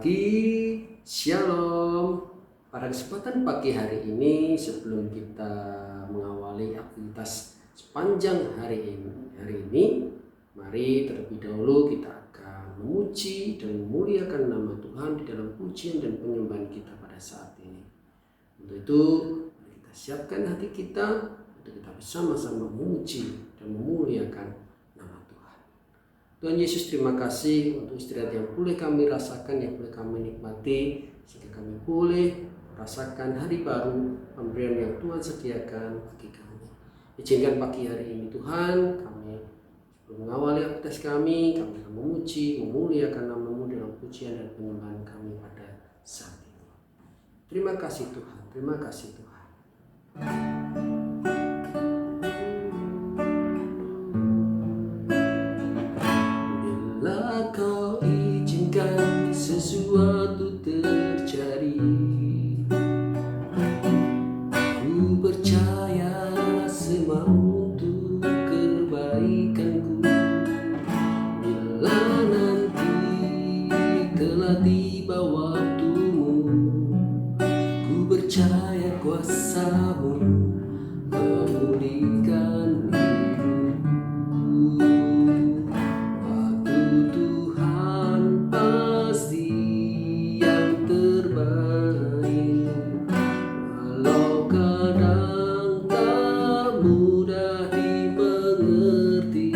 pagi, Shalom. Pada kesempatan pagi hari ini, sebelum kita mengawali aktivitas sepanjang hari ini, mari terlebih dahulu kita akan memuji dan memuliakan nama Tuhan di dalam pujian dan penyembahan kita pada saat ini. Untuk itu, mari kita siapkan hati kita untuk kita bersama-sama memuji dan memuliakan nama Tuhan. Tuhan Yesus, terima kasih untuk istirahat yang boleh kami rasakan, yang boleh kami nikmati, sehingga kami boleh merasakan hari baru, pemberian yang Tuhan sediakan bagi kami. Izinkan pagi hari ini Tuhan, kami mengawali aktivitas kami akan memuji, memuliakan nama-Mu dalam pujian dan penyembahan kami pada saat ini. Terima kasih Tuhan, terima kasih Tuhan. Bila Kau izinkan sesuatu terjadi, ku percaya semua untuk kebaikanku. Bila nanti telah tiba waktumu, ku percaya kuasa-Mu memulihkan hidupku. Waktu Tuhan pasti yang terbaik, walau kadang tak mudah dimengerti.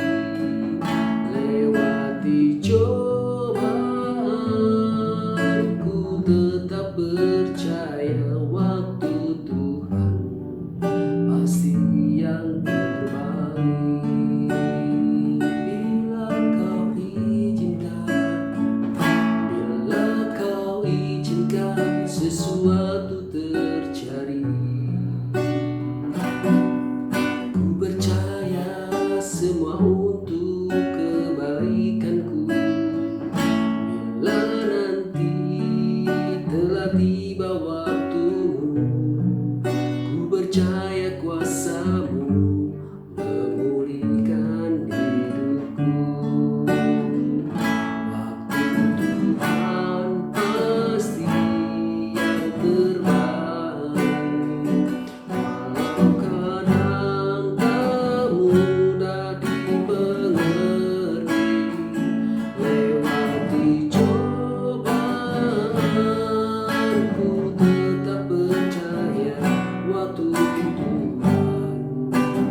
Lewati cobaan, ku tetap percaya waktu Tuhan pasti yang terbaik. Bila Kau izinkan sesuatu terjadi, ku percaya semua untuk kebaikanku. Bila nanti telah tiba waktumu, ku percaya kuasa-Mu memulihkan hidupku. Waktu Tuhan pasti yang terbaik, walau kadang tak mudah dimengerti. Lewati cobaan, ku tetap percaya waktu Tuhan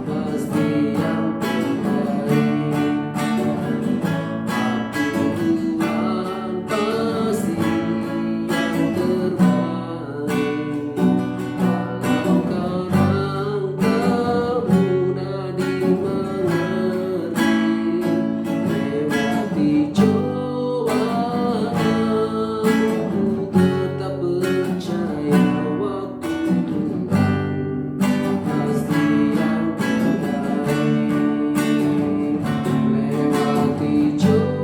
pasti yang terbaik. Waktu Tuhan pasti yang terbaik, walau kadang tak mudah dimengerti. Lewati cobaan, ku tetap percaya waktu Tuhan pasti yang terbaik. Lewati cobaan,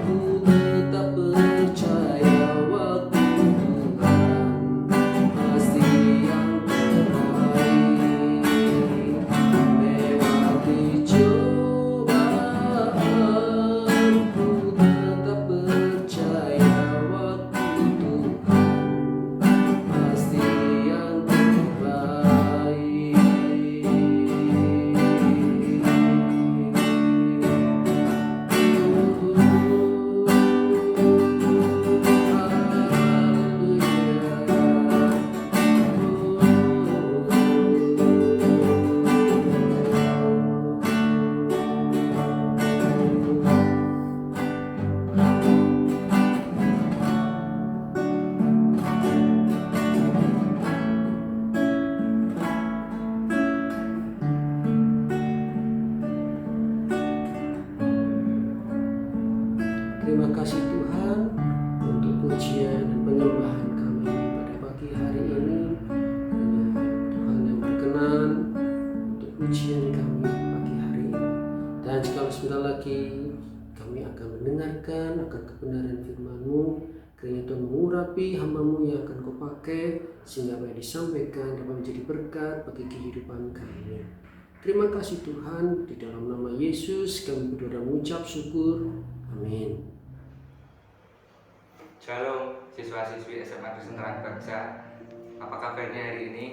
ku tetap percaya waktu Tuhan pasti yang terbaik. Lewati cobaan, ku tetap percaya waktu Tuhan pasti yang terbaik. Terima kasih Tuhan untuk pujian dan penyembahan kami pada pagi hari ini. Tuhan yang berkenan untuk pujian kami pagi hari ini. Dan jika sebentar lagi kami akan mendengarkan akan kebenaran firman-Mu, kiranya Tuhan mengurapi hamba-Mu yang akan Kau pakai, sehingga apa yang disampaikan dapat menjadi berkat bagi kehidupan kami. Terima kasih Tuhan, di dalam nama Yesus kami berdoa dan mengucap syukur. Amin. Shalom siswa-siswi SMA Kristen Terang Bangsa. Apa kabarnya hari ini?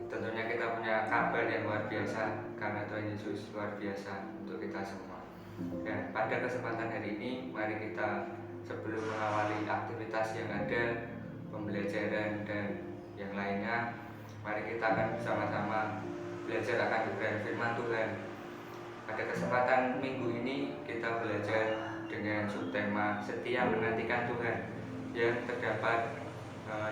Tentunya kita punya kabar yang luar biasa karena Tuhan Yesus luar biasa untuk kita semua. Dan pada kesempatan hari ini, mari kita sebelum mengawali aktivitas yang ada, pembelajaran dan yang lainnya, mari kita akan bersama-sama belajar akan kebenaran firman Tuhan. Pada kesempatan minggu ini kita belajar dengan subtema setia menantikan Tuhan yang terdapat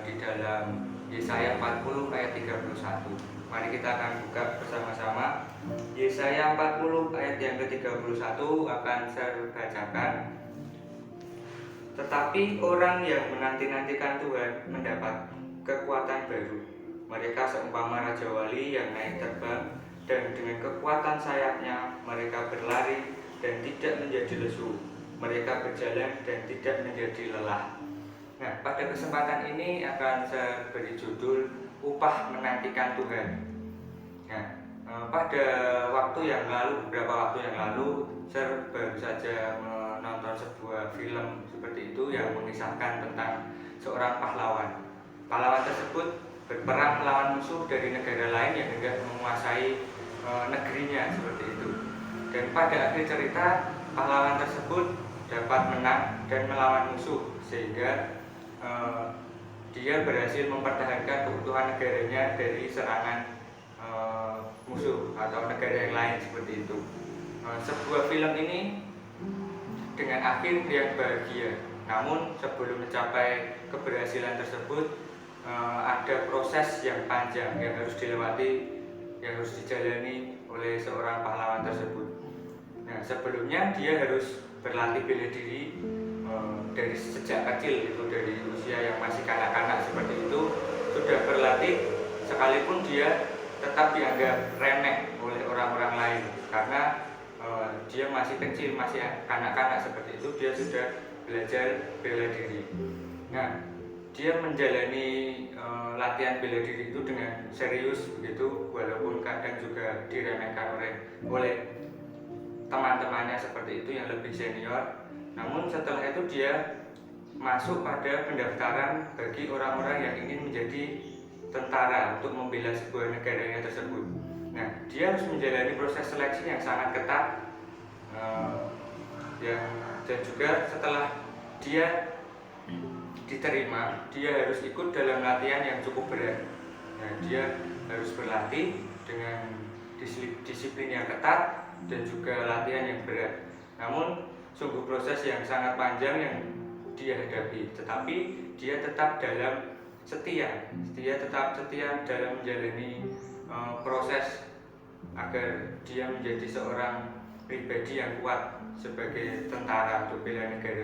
di dalam Yesaya 40 ayat 31. Mari kita akan buka bersama-sama. Yesaya 40 ayat yang ke-31 akan saya bacakan. Tetapi orang yang menanti-nantikan Tuhan mendapat kekuatan baru. Mereka seumpama raja wali yang naik terbang, dan dengan kekuatan sayapnya mereka berlari dan tidak menjadi lesu. Mereka berjalan dan tidak menjadi lelah. Nah, pada kesempatan ini akan saya beri judul upah menantikan Tuhan. Nah, pada beberapa waktu yang lalu, saya baru saja menonton sebuah film seperti itu yang mengisahkan tentang seorang pahlawan. Pahlawan tersebut berperang melawan musuh dari negara lain yang hendak menguasai negerinya seperti itu. Dan pada akhir cerita, pahlawan tersebut dapat menang dan melawan musuh sehingga dia berhasil mempertahankan keutuhan negaranya dari serangan musuh atau negara yang lain seperti itu. Sebuah film ini dengan akhir yang bahagia. Namun sebelum mencapai keberhasilan tersebut ada proses yang panjang yang harus dilewati, yang harus dijalani oleh seorang pahlawan tersebut. Nah, sebelumnya dia harus berlatih bela diri dari sejak kecil, itu dari usia yang masih kanak-kanak seperti itu sudah berlatih, sekalipun dia tetap dianggap remeh oleh orang-orang lain karena dia masih kecil, masih kanak-kanak seperti itu, dia sudah belajar bela diri. Nah, dia menjalani latihan bela diri itu dengan serius begitu, walaupun kadang juga diremehkan oleh teman-temannya seperti itu yang lebih senior. Namun setelah itu dia masuk pada pendaftaran bagi orang-orang yang ingin menjadi tentara untuk membela sebuah negaranya tersebut. Nah, dia harus menjalani proses seleksi yang sangat ketat, dan juga setelah dia diterima, dia harus ikut dalam latihan yang cukup berat. Nah, dia harus berlatih dengan disiplin yang ketat dan juga latihan yang berat. Namun sungguh proses yang sangat panjang yang dia hadapi, tetapi dia tetap setia dalam menjalani proses agar dia menjadi seorang pribadi yang kuat sebagai tentara untuk bela negara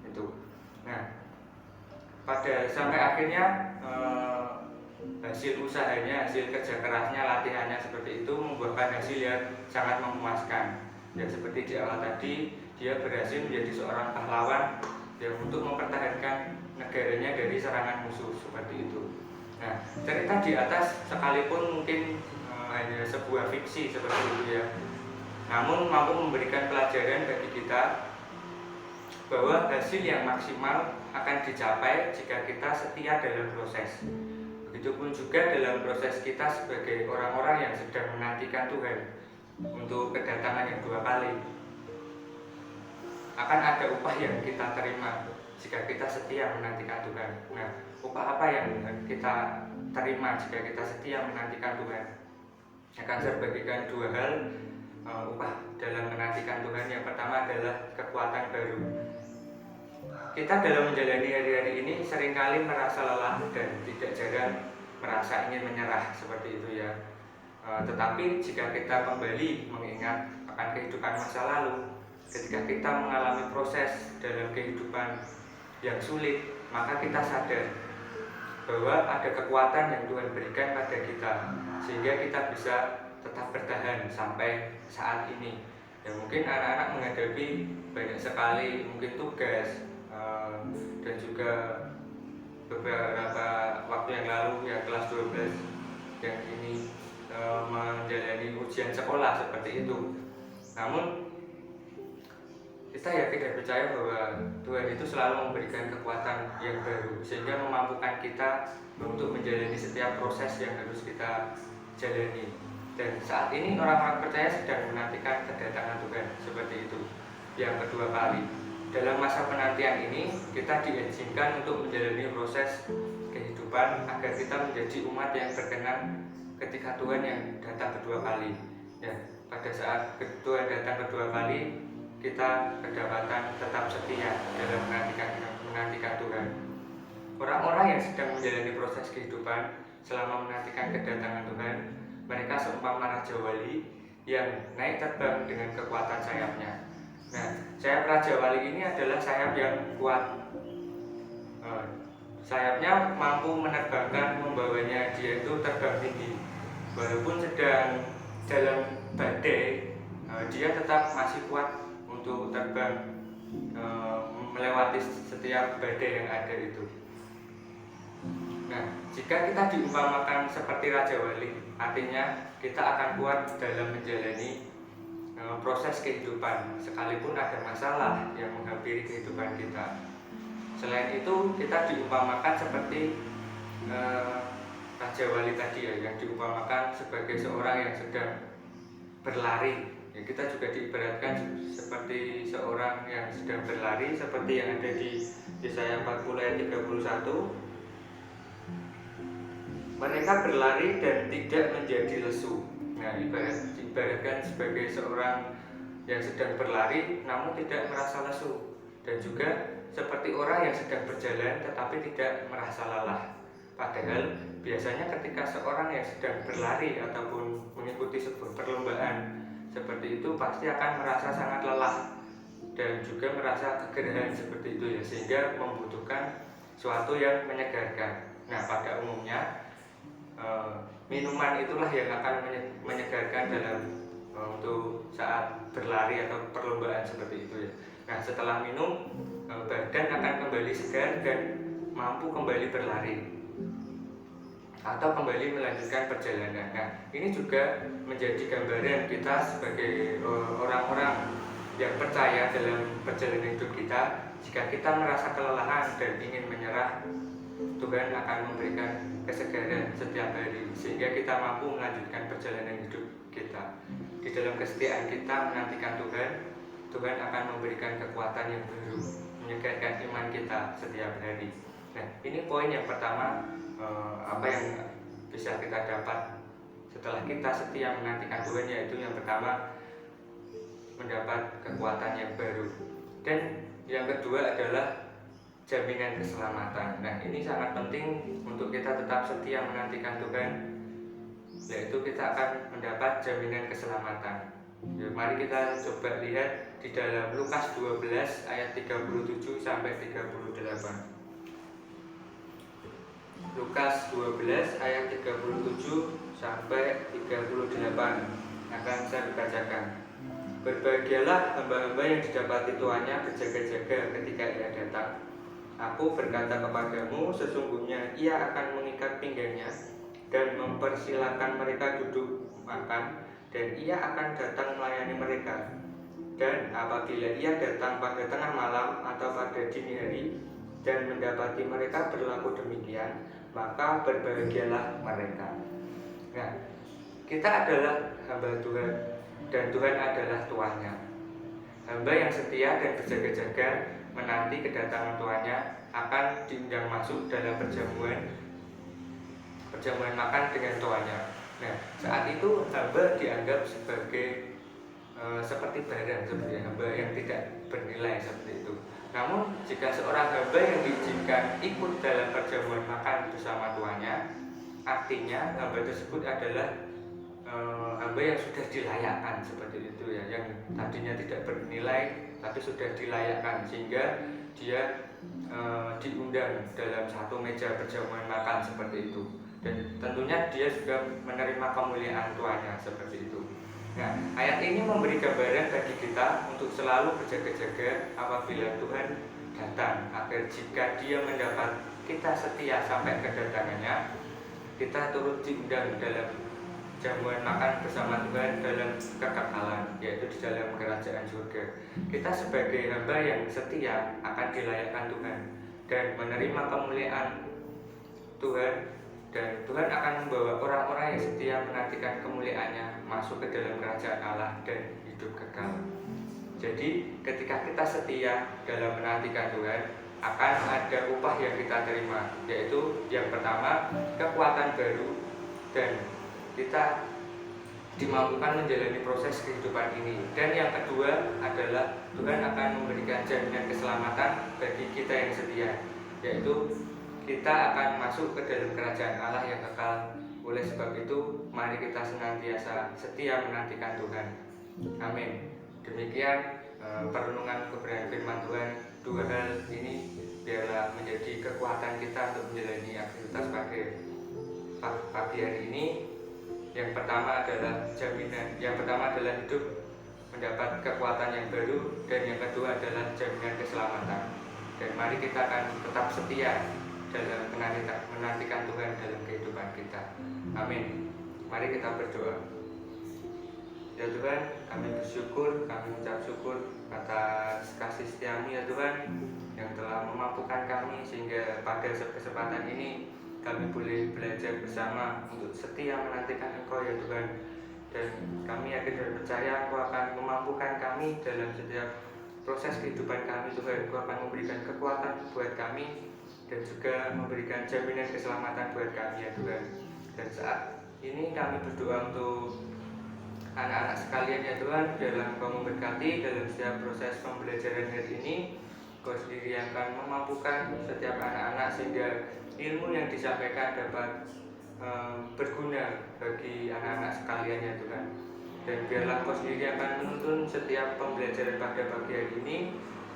itu. Nah, sampai akhirnya hasil usahanya, hasil kerja kerasnya, latihannya seperti itu membuahkan hasil yang sangat memuaskan. Ya, seperti di awal tadi, dia berhasil menjadi seorang pahlawan yang untuk mempertahankan negaranya dari serangan musuh seperti itu. Nah, cerita di atas sekalipun mungkin hanya sebuah fiksi seperti itu ya, namun mampu memberikan pelajaran bagi kita bahwa hasil yang maksimal akan dicapai jika kita setia dalam proses. Begitupun juga dalam proses kita sebagai orang-orang yang sedang menantikan Tuhan untuk kedatangan yang dua kali. Akan ada upah yang kita terima jika kita setia menantikan Tuhan. Nah, upah apa yang kita terima jika kita setia menantikan Tuhan? Akan saya bagikan dua hal upah dalam menantikan Tuhan. Yang pertama adalah kekuatan baru. Kita dalam menjalani hari-hari ini seringkali merasa lelah dan tidak jarang merasa ingin menyerah seperti itu ya. Tetapi jika kita kembali mengingat akan kehidupan masa lalu, ketika kita mengalami proses dalam kehidupan yang sulit, maka kita sadar bahwa ada kekuatan yang Tuhan berikan pada kita sehingga kita bisa tetap bertahan sampai saat ini. Ya, mungkin anak-anak menghadapi banyak sekali mungkin tugas dan juga beberapa waktu yang lalu ya kelas 12 yang ini menjalani ujian sekolah seperti itu. Namun kita yakin dan percaya bahwa Tuhan itu selalu memberikan kekuatan yang baru sehingga memampukan kita untuk menjalani setiap proses yang harus kita jalani. Dan saat ini orang-orang percaya sedang menantikan kedatangan Tuhan seperti itu yang kedua kali. Dalam masa penantian ini kita diizinkan untuk menjalani proses kehidupan agar kita menjadi umat yang berkenan ketika Tuhan yang datang kedua kali. Ya, pada saat Tuhan datang kedua kali, kita kedapatan tetap setia dalam menantikan Tuhan. Orang-orang yang sedang menjalani proses kehidupan selama menantikan kedatangan Tuhan, mereka seumpama Raja Wali yang naik terbang dengan kekuatan sayapnya. Nah, sayap Raja Wali ini adalah sayap yang kuat. Sayapnya mampu menerbangkan, membawanya dia itu terbang tinggi. Walaupun sedang dalam badai, dia tetap masih kuat untuk terbang melewati setiap badai yang ada itu. Nah, jika kita diumpamakan seperti Raja Wali, artinya kita akan kuat dalam menjalani proses kehidupan sekalipun ada masalah yang menghampiri kehidupan kita. Selain itu, kita diumpamakan seperti Raja Wali tadi ya, yang diumpamakan sebagai seorang yang sedang berlari. Ya, kita juga diibaratkan seperti seorang yang sedang berlari seperti yang ada di Yesaya 40 ayat 31. Mereka berlari dan tidak menjadi lesu. Nah, diibaratkan sebagai seorang yang sedang berlari namun tidak merasa lesu, dan juga seperti orang yang sedang berjalan tetapi tidak merasa lelah. Padahal biasanya ketika seorang yang sedang berlari ataupun mengikuti sebuah perlombaan seperti itu pasti akan merasa sangat lelah dan juga merasa kegerahan seperti itu ya, sehingga membutuhkan suatu yang menyegarkan. Nah, pada umumnya minuman itulah yang akan menyegarkan dalam untuk saat berlari atau perlombaan seperti itu ya. Nah, setelah minum, badan akan kembali segar dan mampu kembali berlari atau kembali melanjutkan perjalanan. Nah, ini juga menjadi gambaran kita sebagai orang-orang yang percaya dalam perjalanan hidup kita. Jika kita merasa kelelahan dan ingin menyerah, Tuhan akan memberikan kesegaran setiap hari sehingga kita mampu melanjutkan perjalanan hidup kita. Di dalam kesetiaan kita menantikan Tuhan, Tuhan akan memberikan kekuatan yang baru, menyegarkan iman kita setiap hari. Nah, ini poin yang pertama, apa yang bisa kita dapat setelah kita setia menantikan Tuhan, yaitu yang pertama mendapat kekuatan yang baru, dan yang kedua adalah jaminan keselamatan. Nah, ini sangat penting untuk kita tetap setia menantikan Tuhan, yaitu kita akan mendapat jaminan keselamatan. Ya, mari kita coba lihat di dalam Lukas 12 ayat 37 sampai 38. Lukas 12 ayat 37 sampai 38 akan saya bacakan. Berbahagialah hamba-hamba yang didapati tuannya berjaga-jaga ketika ia datang. Aku berkata kepadamu, sesungguhnya ia akan mengikat pinggangnya dan mempersilahkan mereka duduk makan, dan ia akan datang melayani mereka. Dan apabila ia datang pada tengah malam atau pada dini hari dan mendapati mereka berlaku demikian, maka berbahagialah mereka. Nah, kita adalah hamba Tuhan dan Tuhan adalah tuannya. Hamba yang setia dan berjaga-jaga menanti kedatangan tuannya akan diundang masuk dalam perjamuan makan dengan tuannya. Nah, saat itu hamba dianggap sebagai seperti barang, seperti hamba yang tidak bernilai seperti itu. Namun jika seorang hamba yang diizinkan ikut dalam perjamuan makan bersama tuannya, artinya hamba tersebut adalah hamba yang sudah dilayakkan seperti itu ya, yang tadinya tidak bernilai tapi sudah dilayakkan sehingga dia diundang dalam satu meja perjamuan makan seperti itu, dan tentunya dia juga menerima kemuliaan tuannya seperti itu. Nah, ayat ini memberi gambaran bagi kita untuk selalu berjaga-jaga apabila Tuhan datang, agar jika Dia mendapat kita setia sampai kedatangannya, kita turut diundang dalam jamuan makan bersama Tuhan dalam kekekalan, yaitu di dalam kerajaan surga. Kita sebagai hamba yang setia akan dilayakkan Tuhan dan menerima kemuliaan Tuhan, dan Tuhan akan membawa orang-orang yang setia menantikan kemuliaannya masuk ke dalam kerajaan Allah dan hidup kekal. Jadi ketika kita setia dalam menantikan Tuhan, akan ada upah yang kita terima, yaitu yang pertama kekuatan baru, dan kita dimampukan menjalani proses kehidupan ini. Dan yang kedua adalah Tuhan akan memberikan jaminan keselamatan bagi kita yang setia, yaitu kita akan masuk ke dalam kerajaan Allah yang kekal. Oleh sebab itu, mari kita senantiasa setia menantikan Tuhan. Amin. Demikian perenungan kebenaran firman Tuhan. Dua hal ini biarlah menjadi kekuatan kita untuk menjalani aktivitas pagi hari ini. Yang pertama adalah jaminan, yang pertama adalah hidup mendapat kekuatan yang baru, dan yang kedua adalah jaminan keselamatan. Dan mari kita akan tetap setia dalam menantikan Tuhan dalam kehidupan kita. Amin. Mari kita berdoa. Ya Tuhan, kami bersyukur, kami mengucap syukur atas kasih setiamu ya Tuhan, yang telah memampukan kami sehingga pada kesempatan ini kami boleh belajar bersama untuk setia menantikan Engkau ya Tuhan. Dan kami yakin dan percaya Engkau akan memampukan kami dalam setiap proses kehidupan kami Tuhan. Engkau akan memberikan kekuatan buat kami dan juga memberikan jaminan keselamatan buat kami ya Tuhan. Dan saat ini kami berdoa untuk anak-anak sekalian ya Tuhan, dalam Engkau memberkati dalam setiap proses pembelajaran hari ini. Engkau sendiri yang akan memampukan setiap anak-anak sehingga ilmu yang disampaikan dapat berguna bagi anak-anak sekalian ya Tuhan. Dan biarlah Engkau sendiri akan menuntun setiap pembelajaran pada pagi hari ini.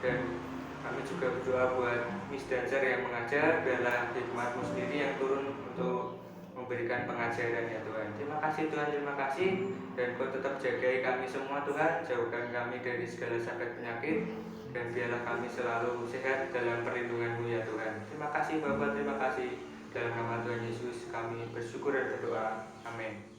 Dan kami juga berdoa buat Miss Dancer yang mengajar, biarlah hikmat-Mu sendiri yang turun untuk memberikan pengajaran ya Tuhan. Terima kasih Tuhan, terima kasih. Dan Kau tetap jagai kami semua Tuhan, jauhkan kami dari segala sakit penyakit, dan biarlah kami selalu sehat dalam perlindungan-Mu ya Tuhan. Terima kasih Bapa, terima kasih. Dalam nama Tuhan Yesus kami bersyukur dan berdoa. Amin.